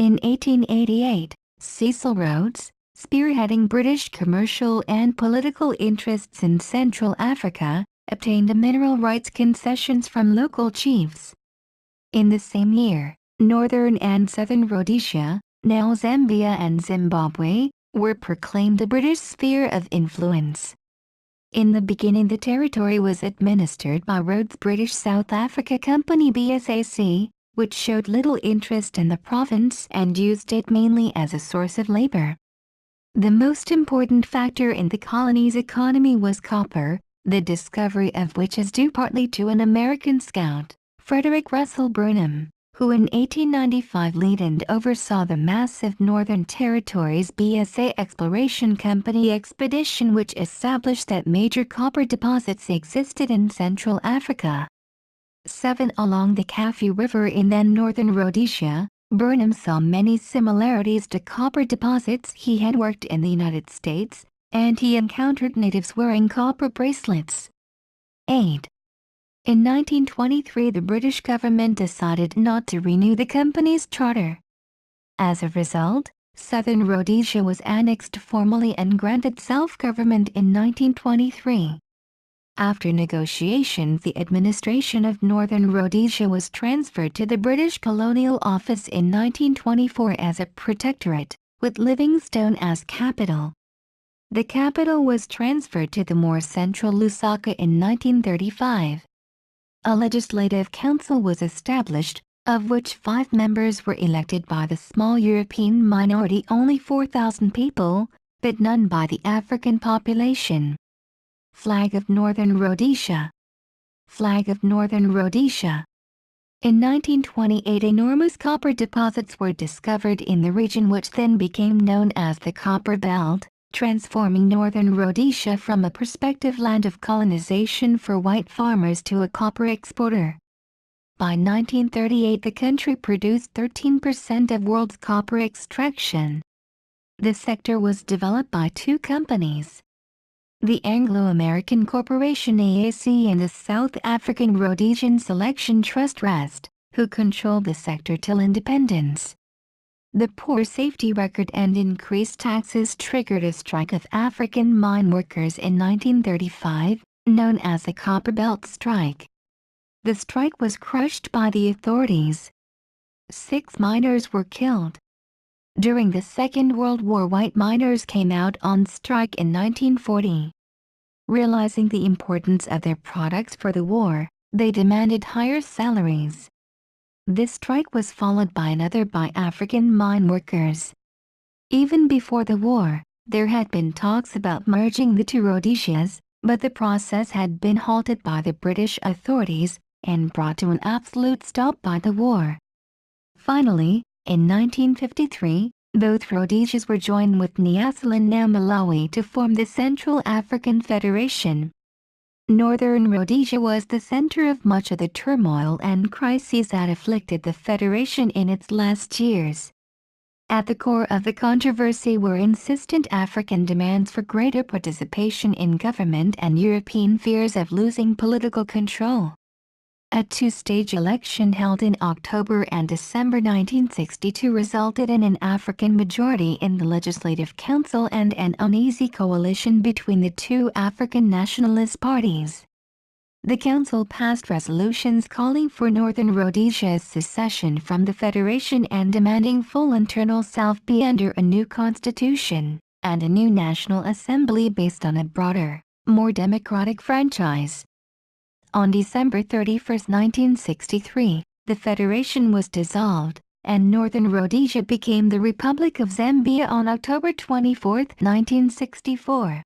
In 1888, Cecil Rhodes, spearheading British commercial and political interests in Central Africa, obtained mineral rights concessions from local chiefs. In the same year, Northern and Southern Rhodesia, now Zambia and Zimbabwe, were proclaimed a British sphere of influence. In the beginning, the territory was administered by Rhodes' British South Africa Company BSAC, which showed little interest in the province and used it mainly as a source of labor. The most important factor in the colony's economy was copper, the discovery of which is due partly to an American scout, Frederick Russell Burnham, who in 1895 led and oversaw the massive Northern Territories BSA Exploration Company expedition, which established that major copper deposits existed in Central Africa. 7. Along the Kaffie River in then Northern Rhodesia, Burnham saw many similarities to copper deposits. He had worked in the United States, and he encountered natives wearing copper bracelets. 8. In 1923, the British government decided not to renew the company's charter. As a result, Southern Rhodesia was annexed formally and granted self-government in 1923. After negotiations, the administration of Northern Rhodesia was transferred to the British Colonial Office in 1924 as a protectorate, with Livingstone as capital. The capital was transferred to the more central Lusaka in 1935. A legislative council was established, of which 5 members were elected by the small European minority, only 4,000 people, but none by the African population. Flag of Northern Rhodesia. Flag of Northern Rhodesia. In 1928, enormous copper deposits were discovered in the region, which then became known as the Copper Belt, transforming Northern Rhodesia from a prospective land of colonization for white farmers to a copper exporter. By 1938, the country produced 13% of world's copper extraction. The sector was developed by 2 companies: the Anglo-American Corporation AAC and the South African Rhodesian Selection Trust REST, who controlled the sector till independence. The poor safety record and increased taxes triggered a strike of African mine workers in 1935, known as the Copper Belt Strike. The strike was crushed by the authorities. 6 miners were killed. During the Second World War, white miners came out on strike in 1940. Realizing the importance of their products for the war, they demanded higher salaries. This strike was followed by another by African mine workers. Even before the war, there had been talks about merging the 2 Rhodesias, but the process had been halted by the British authorities and brought to an absolute stop by the war. Finally, in 1953, both Rhodesias were joined with Nyasaland, now Malawi, to form the Central African Federation. Northern Rhodesia was the center of much of the turmoil and crises that afflicted the Federation in its last years. At the core of the controversy were insistent African demands for greater participation in government and European fears of losing political control. A 2-stage election held in October and December 1962 resulted in an African majority in the Legislative Council and an uneasy coalition between the 2 African nationalist parties. The council passed resolutions calling for Northern Rhodesia's secession from the Federation and demanding full internal self-be under a new constitution, and a new National Assembly based on a broader, more democratic franchise. On December 31, 1963, the Federation was dissolved, and Northern Rhodesia became the Republic of Zambia on October 24, 1964.